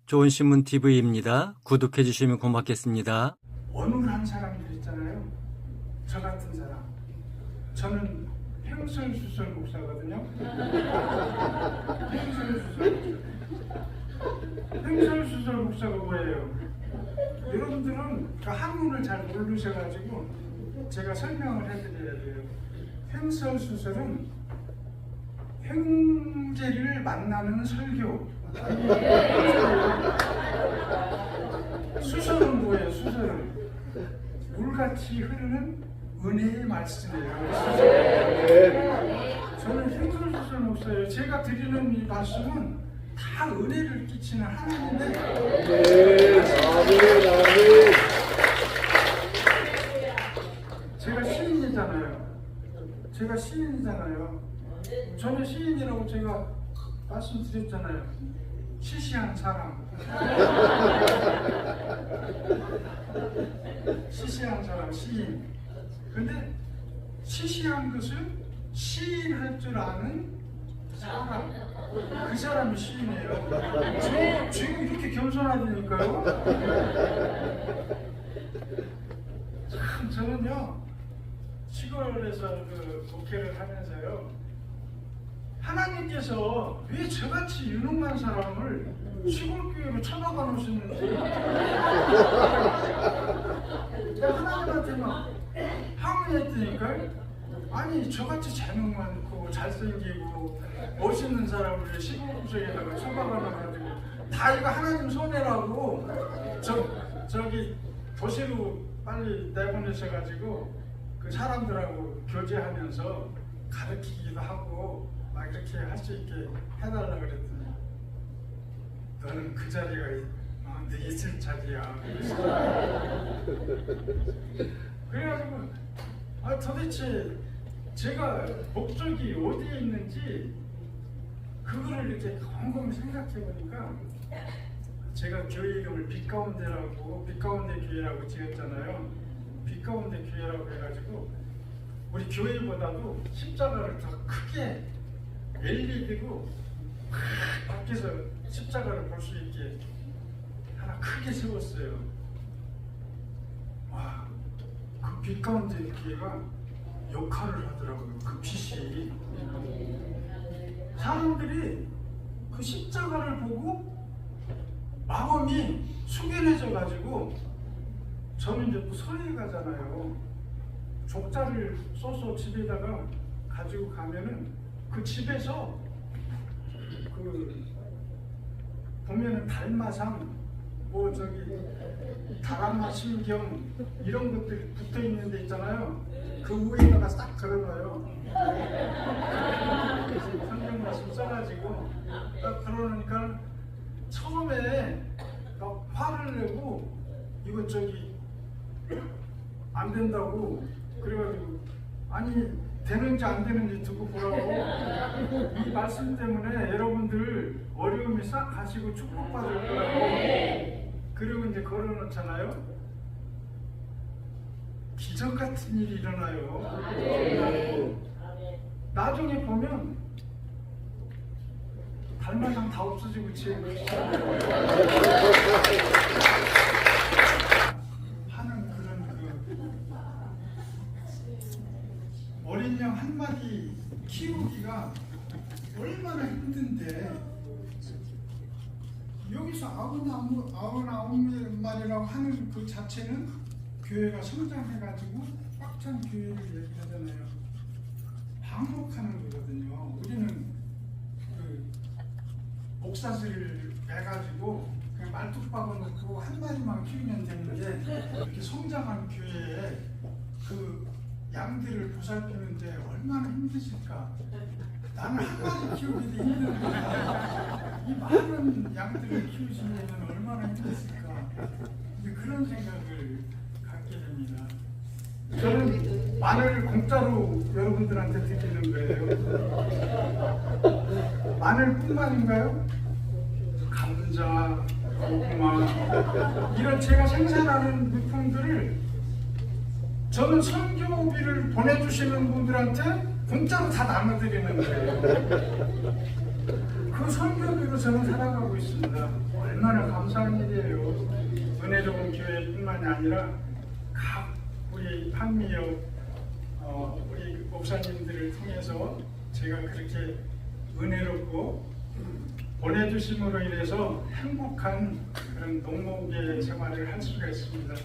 좋은 신문 TV입니다. 구독해 주시면 고맙겠습니다. 어눌한 사람들 있잖아요. 저 같은 사람. 저는 행설수설 목사거든요. 행설수설 목사가 뭐예요? 여러분들은 그 한문을 잘 모르셔가지고 제가 설명을 해드려야 돼요. 행설수설은 형제를 만나는 설교. 수설은 뭐예요? 수설은 물같이 흐르는 은혜의 말씀이에요. 저는 행설수설 목사예요. 제가 드리는 이 말씀은 다 은혜를 끼치는 하나님의 제가 시인이잖아요. 저는 시인이라고 제가 말씀드렸잖아요. 시시한 사람. 시시한 사람, 시인. 근데 시시한 것을 시인할 줄 아는 사람. 그 사람이 시인이에요. 지금 이렇게 겸손하다니까요. 참, 저는요, 시골에서 그 목회를 하면서요, 하나님께서 왜 저같이 유능한 사람을 시골교회로 쳐박아 놓으시는지 하나님한테 막 항의했더니까요. 아니 저같이 재능 많고 잘생기고 멋있는 사람을 시골구석에다가 쳐박아 놔가지고 다 이거 하나님 손해라고 저기 도시로 빨리 내보내셔가지고 그 사람들하고 교제하면서 가르치기도 하고 막 이렇게 할 수 있게 해달라고 그랬더니 너는 그 자리가 네 있을 자리야. 그래가지고 도대체 제가 목적이 어디에 있는지 그거를 이렇게 곰곰이 생각해 보니까 제가 교회 이름을 빛가운데 교회라고 지었잖아요. 빛가운데 교회라고 해가지고 우리 교회보다도 십자가를 더 크게 LED고 밖에서 십자가를 볼 수 있게 하나 크게 세웠어요. 와, 그 빛 가운데 교회가 역할을 하더라고요. 그 빛이 사람들이 그 십자가를 보고 마음이 숙연해져 가지고 저는 이제 또 서해 가잖아요. 족자를 써서 집에다가 가지고 가면은 그 집에서 그 보면은 달마상 뭐 저기 다람마 신경 이런 것들이 붙어 있는 데 있잖아요. 그 위에다가 싹 걸어놔요. 성경 말씀 써가지고 딱 걸어놓으니까 처음에 막 화를 내고 이거 저기 안 된다고 그래가지고 아니 되는지 안 되는지 두고 보라고 이 말씀 때문에 여러분들 어려움이 싹 가시고 축복받을 거라고 그리고 이제 걸어놓잖아요. 기적 같은 일이 일어나요. 나중에 보면 달마상 다 없어지고 지금 어린 양 한 마디 키우기가 얼마나 힘든데 여기서 99마리라고 하는 그 자체는 교회가 성장해가지고 꽉 찬 교회를 얘기하잖아요. 반복하는 거거든요. 우리는 그 목사슬을 빼가지고 그냥 말뚝 박아놓고 한 마리만 키우면 되는데 이렇게 성장한 교회에 그 양들을 보살피는데 얼마나 힘드실까? 나는 한 마리 키우기도 힘든데 이 많은 양들을 키우시면 얼마나 힘드실까? 그런 생각을 갖게 됩니다. 저는 마늘 공짜로 여러분들한테 드리는 거예요. 마늘뿐만인가요? 감자, 고구마 이런 제가 생산하는 물품들을 저는 선교비를 보내주시는 분들한테 공짜로 다 나눠드리는 거예요. 그 선교비로 저는 살아가고 있습니다. 얼마나 감사한 일이에요. 은혜로운 교회뿐만이 아니라 각 우리 한미역 우리 목사님들을 통해서 제가 그렇게 은혜롭고 보내주심으로 인해서 행복한 그런 농목의 생활을 할 수가 있습니다.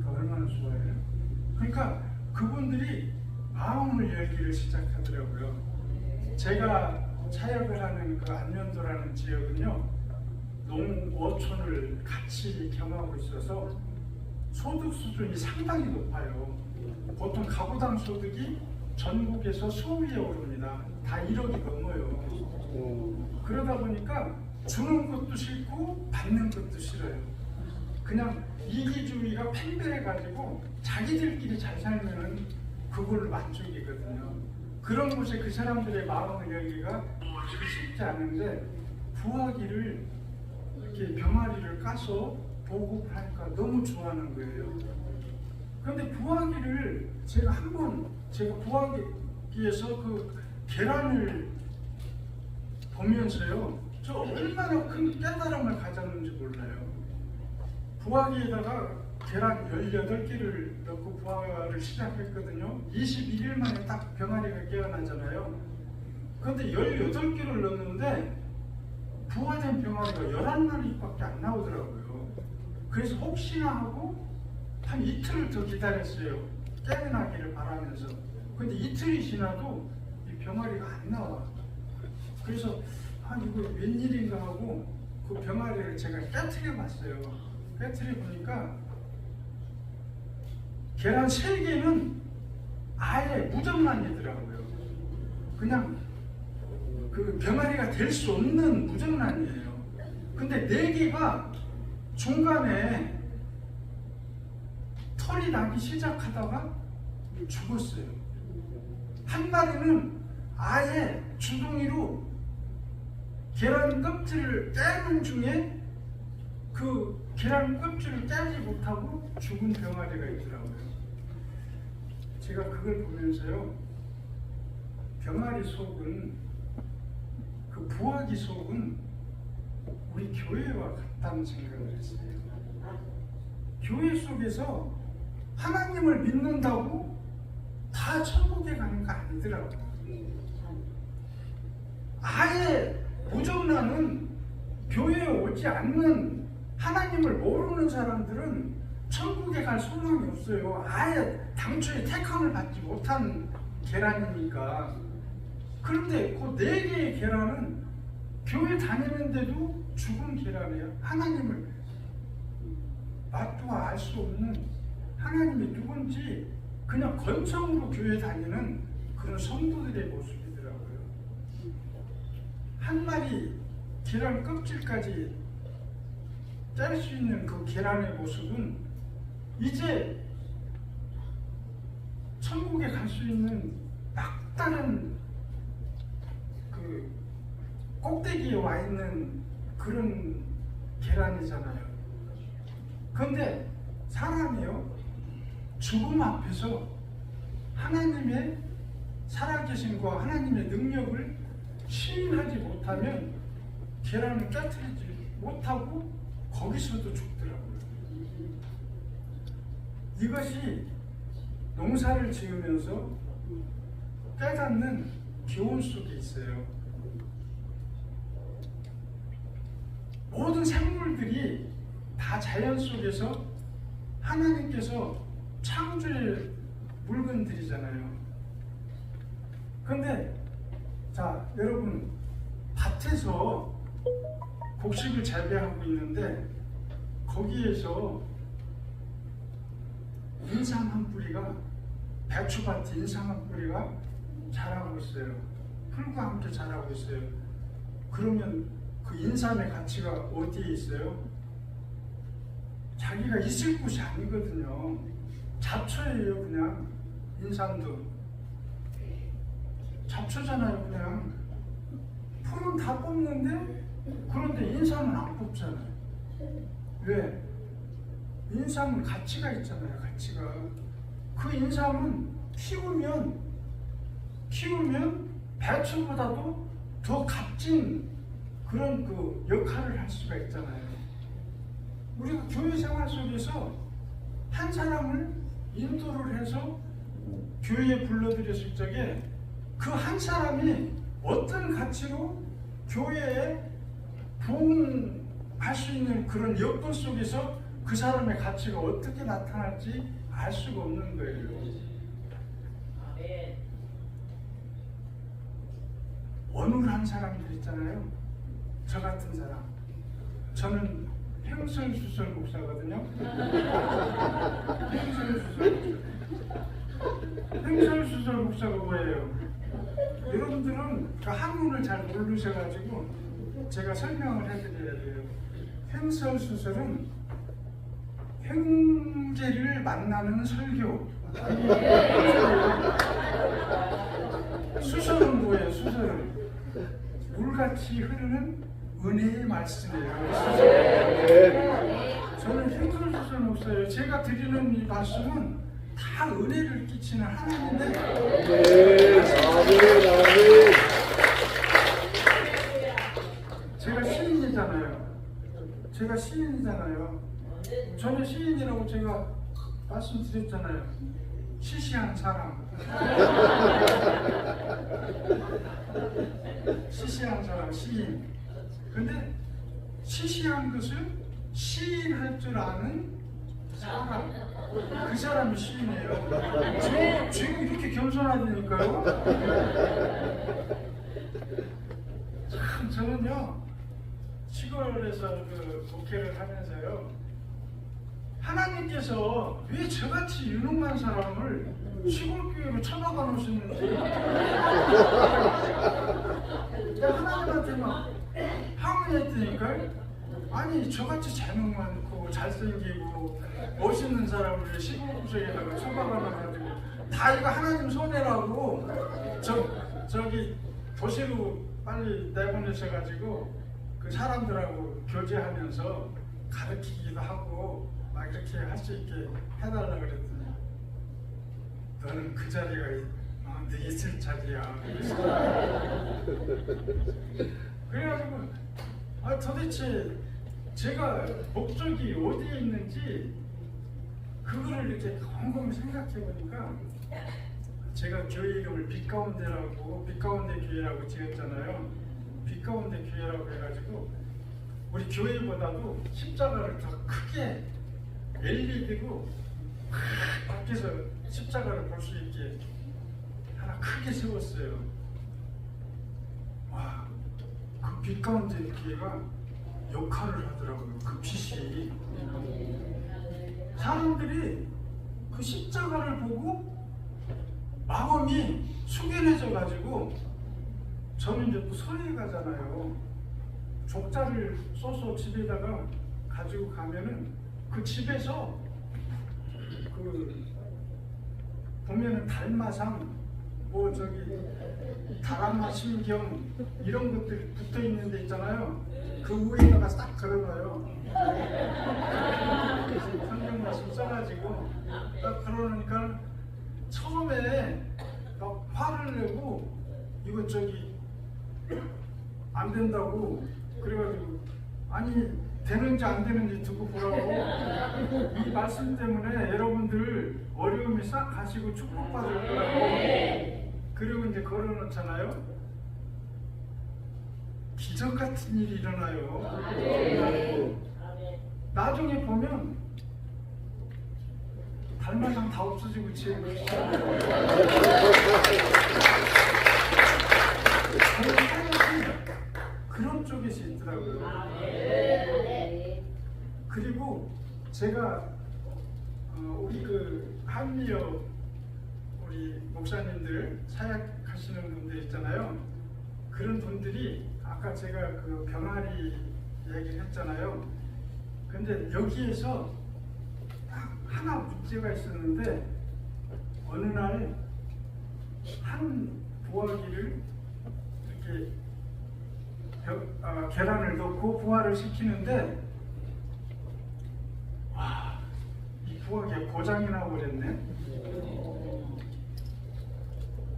얼마나 좋아요. 그러니까 그분들이 마음을 열기를 시작하더라고요. 제가 차역을 하는 그 안면도라는 지역은요, 농어촌을 같이 겸하고 있어서 소득 수준이 상당히 높아요. 보통 가구당 소득이 전국에서 수위에 오릅니다. 다 1억이 넘어요. 그러다 보니까 주는 것도 싫고 받는 것도 싫어요. 그냥 이기주의가 팽배해가지고 자기들끼리 잘 살면은 그걸로 만족이거든요. 그런 곳에 그 사람들의 마음을 열기가 그렇게 쉽지 않은데 부화기를 이렇게 병아리를 까서 보급을 하니까 너무 좋아하는 거예요. 그런데 부화기를 제가 부화기에서 그 계란을 보면서요, 저 얼마나 큰 깨달음을 가졌는지 몰라요. 부화기에다가 계란 18개를 넣고 부화를 시작했거든요. 21일 만에 딱 병아리가 깨어나잖아요. 그런데 18개를 넣었는데 부화된 병아리가 11마리밖에 안 나오더라고요. 그래서 혹시나 하고 한 이틀을 더 기다렸어요. 깨어나기를 바라면서. 근데 이틀이 지나도 이 병아리가 안 나와. 그래서 이거 웬일인가 하고 그 병아리를 제가 깨트려 봤어요. 깨트려 보니까 계란 3개는 아예 무정란이더라고요. 그냥 그 병아리가 될 수 없는 무정란이에요. 근데 4개가 중간에 털이 나기 시작하다가 죽었어요. 한 마리는 아예 주둥이로 계란 껍질을 깨는 중에 그 계란 껍질을 깨지 못하고 죽은 병아리가 있더라고요. 제가 그걸 보면서요, 병아리 속은, 그 부화기 속은 우리 교회와 같다는 생각을 했어요. 교회 속에서 하나님을 믿는다고 다 천국에 가는 거 아니더라고요. 아예 무정란은 교회에 오지 않는 하나님을 모르는 사람들은 천국에 갈 소망이 없어요. 아예 당초에 택함을 받지 못한 계란이니까. 그런데 그 4개의 계란은 교회 다니는데도 죽은 계란이에요. 하나님을 맛도 알 수 없는 하나님이 누군지 그냥 건성으로 교회 다니는 그런 성도들의 모습이더라고요. 한 마리 계란 껍질까지 짤 수 있는 그 계란의 모습은 이제 천국에 갈 수 있는 막다른 그 꼭대기에 와 있는 그런 계란이잖아요. 그런데 사람이요, 죽음 앞에서 하나님의 살아계심과 하나님의 능력을 시인하지 못하면 계란을 깨트리지 못하고 거기서도 죽더라고요. 이것이 농사를 지으면서 깨닫는 교훈 속에 있어요. 모든 생물들이 다 자연 속에서 하나님께서 창조의 물건들이잖아요. 그런데 자, 여러분, 밭에서 곡식을 재배하고 있는데 거기에서 인삼 한 뿌리가, 배추밭 인삼 한 뿌리가 자라고 있어요. 풀과 함께 자라고 있어요. 그러면 그 인삼의 가치가 어디에 있어요? 자기가 있을 곳이 아니거든요. 잡초예요. 그냥 인삼도 잡초잖아요. 그냥 풀은 다 뽑는데, 그런데 인삼은 안 뽑잖아요. 왜? 인삼은 가치가 있잖아요. 가치가. 그 인삼은 키우면 배추보다도 더 값진 그런 그 역할을 할 수가 있잖아요. 우리가 교회 생활 속에서 한 사람을 인도를 해서 교회에 불러들였을 적에 그 한 사람이 어떤 가치로 교회에 부응할 수 있는 그런 여건 속에서 그 사람의 가치가 어떻게 나타날지 알 수가 없는 거예요. 어눌한 사람들 있잖아요. 저 같은 사람. 저는 행설수설 목사거든요. 행설수설 목사가 뭐예요? 여러분들은 그 한문을 잘 모르셔가지고 제가 설명을 해드려야 돼요. 행설수설은 형제를 만나는 설교. 수설은 뭐예요? 수설은 물같이 흐르는 은혜의 말씀이에요. 저는 행설수설 목사예요. 제가 드리는 이 말씀은 다 은혜를 끼치는 하나님의 제가 시인이잖아요. 저는 시인이라고 제가 말씀드렸잖아요. 시시한 사람. 시시한 사람, 시인. 근데 시시한 것을 시인할 줄 아는 사람, 그 사람이 시인이에요. 지금 이렇게 겸손하다니까요. 참, 저는요, 시골에서 그 목회를 하면서요, 하나님께서 왜 저같이 유능한 사람을 시골교회로 쳐박아 놓으시는지 하나님한테 막 항의했더니까요. 아니, 저같이 재능 많고 잘생기고 멋있는 사람을 시골구석에다가 쳐박아 놔가지고 다 이거 하나님 손해라고 저기 도시로 빨리 내보내셔가지고 그 사람들하고 교제하면서 가르치기도 하고 막 이렇게 할 수 있게 해달라 그랬더니 너는 그 자리가 네 있을 자리야. 그래가지고 도대체 제가 목적이 어디에 있는지 그거를 이렇게 곰곰이 생각해 보니까 제가 교회 이름을 빛가운데 교회라고 지었잖아요. 빛 가운데 교회라고 해가지고 우리 교회보다도 십자가를 더 크게 LED로 밖에서 십자가를 볼 수 있게 하나 크게 세웠어요. 와, 그 빛 가운데 교회가 역할을 하더라고요. 그 빛이 사람들이 그 십자가를 보고 마음이 숙연해져 가지고 저는 이제 또 서해 가잖아요. 족자를 써서 집에다가 가지고 가면은 그 집에서 그 보면은 달마상 뭐 저기 다람마 신경 이런 것들이 붙어 있는 데 있잖아요. 그 위에다가 싹 걸어놔요. 성경 말씀 써가지고 딱 걸어놓으니까 처음에 막 화를 내고 이거 저기 안 된다고 그래가지고 아니 되는지 안 되는지 두고 보라고 이 말씀 때문에 여러분들 어려움이 싹 가시고 축복받을 거라고 그리고 이제 걸어놓잖아요. 기적 같은 일이 일어나요. 나중에 보면 달마상 다 없어지고 지금 그런 쪽에서 있더라고요. 그리고 제가 우리 그 한미역 우리 목사님들 사역하시는 분들 있잖아요. 그런 분들이 아까 제가 그 병아리 얘기를 했잖아요. 근데 여기에서 딱 하나 문제가 있었는데 어느 날 한 부화기를 이렇게 계란을 넣고 부화를 시키는데 와, 이 부화기가 고장이 나버렸네.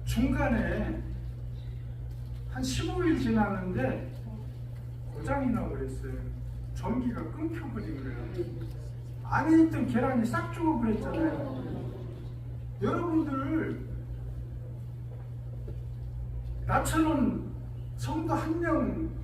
중간에 한 15일 지났는데 고장이 나버렸어요. 전기가 끊겨버린 거예요. 안에 있던 계란이 싹 죽어버렸잖아요. 여러분들 나처럼 성도 한 명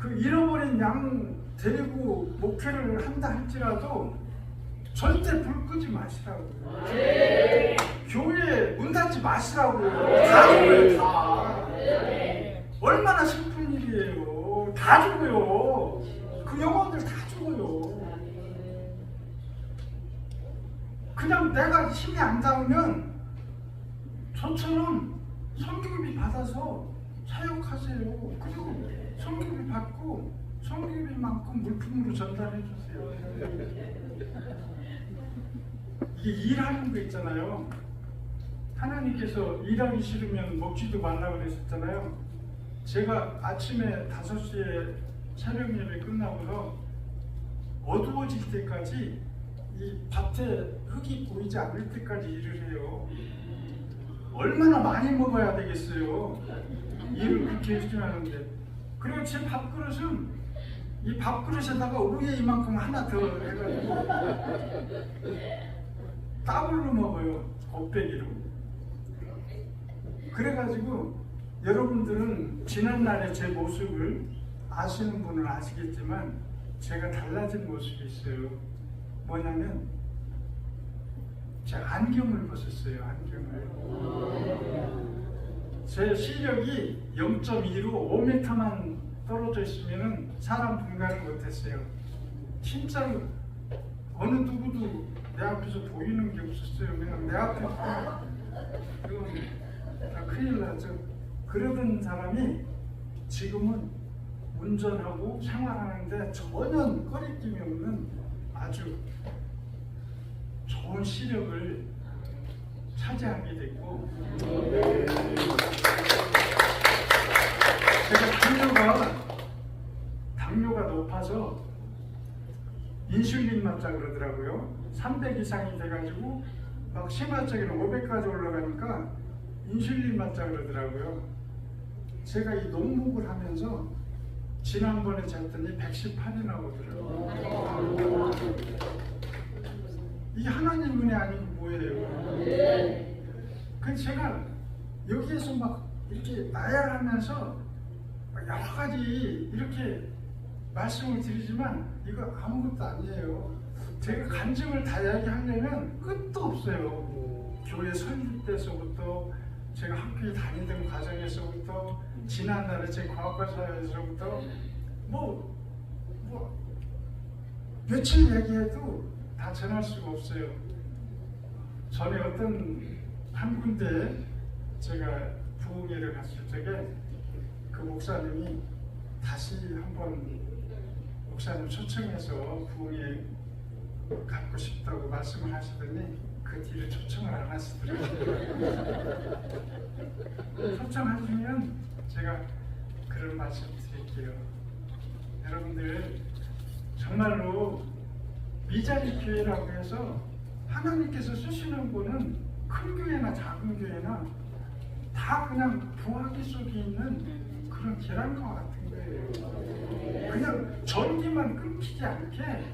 그 잃어버린 양 데리고 목회를 한다 할지라도 절대 불 끄지 마시라고요. 교회 문 닫지 마시라고요. 다 죽어요, 다. 얼마나 슬픈 일이에요. 다 죽어요. 그 영혼들 다 죽어요. 그냥 내가 힘이 안 닿으면 저처럼 성교비 받아서 사역하세요. 그리고 성교비 받고 성교비만큼 물품으로 전달해 주세요. 이게 일하는 거 있잖아요. 하나님께서 일하기 싫으면 먹지도 말라고 그랬었잖아요. 제가 아침에 5시에 촬영 예배 끝나고서 어두워질 때까지 이 밭에 흙이 보이지 않을 때까지 일을 해요. 얼마나 많이 먹어야 되겠어요. 일을 그렇게 열심히 하는데. 그리고 제 밥그릇은 이 밥그릇에다가 우유 이만큼 하나 더 해가지고 더블로 먹어요. 곱빼기로. 그래가지고 여러분들은 지난날의 제 모습을 아시는 분은 아시겠지만 제가 달라진 모습이 있어요. 뭐냐면 제가 안경을 벗었어요. 안경을. 제 시력이 0.2로 5m만 떨어져 있으면 사람 분간을 못했어요. 진짜로 어느 누구도 내 앞에서 보이는 게 없었어요. 그냥 내 앞에 이건 다 큰일 나죠. 그러던 사람이 지금은 운전하고 생활하는데 전혀 꺼리낌이 없는 아주 좋은 시력을 차지하게 됐고, 제가 당뇨가 높아서 인슐린 맞자 그러더라고요. 300 이상이 돼가지고 막 심화적으로 500까지 올라가니까 인슐린 맞자 그러더라고요. 제가 이 농목을 하면서 지난번에 쟀더니 118이 나오더라고요. 이게 하나님 은혜 아니고 뭐예요? 그 제가 여기에서 막 이렇게 나열하면서 여러 가지 이렇게 말씀을 드리지만 이거 아무것도 아니에요. 제가 간증을 다 이야기하려면 끝도 없어요. 교회 설립 때서부터 제가 학교에 다니던 과정에서부터 지난날에 제 과거사에서부터 뭐 며칠 얘기해도 다 전할 수가 없어요. 전에 어떤 한 군데에 제가 부흥회를 갔을 적에 그 목사님이 다시 한번 목사님 초청해서 부흥회 갖고 싶다고 말씀을 하시더니 그 뒤에 초청을 안 하시더라고요. 초청하시면 제가 그런 말씀 드릴게요. 여러분들 정말로 미자리 교회라고 해서 하나님께서 쓰시는 분은 큰 교회나 작은 교회나 다 그냥 부화기 속에 있는 그런 계란과 같은 거예요. 그냥 전기만 끊기지 않게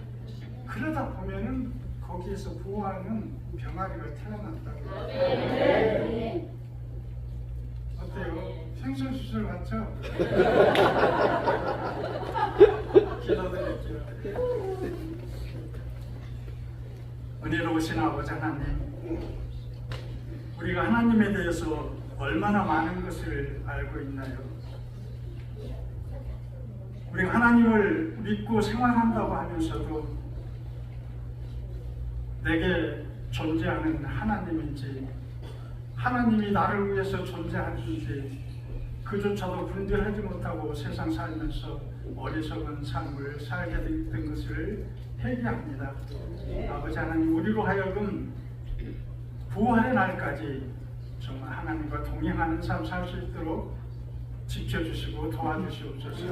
그러다 보면은 거기에서 부화하는 병아리가 태어난다고. 어때요? 생선수술 맞죠? 기도드릴게요. 은혜로우신 아버지 하나님, 우리가 하나님에 대해서 얼마나 많은 것을 알고 있나요? 우리가 하나님을 믿고 생활한다고 하면서도 내게 존재하는 하나님인지 하나님이 나를 위해서 존재하는지 그조차도 분별하지 못하고 세상 살면서 어리석은 삶을 살게 된 것을 회개합니다. 아버지 하나님, 우리로 하여금 부활의 날까지 정말 하나님과 동행하는 삶 살 수 있도록 지켜주시고 도와주시옵소서.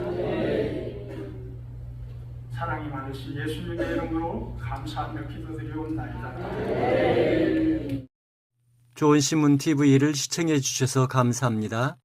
사랑이 많으신 예수님의 이름으로 감사하며 기도드리옵나이다. 좋은 신문 TV를 시청해 주셔서 감사합니다.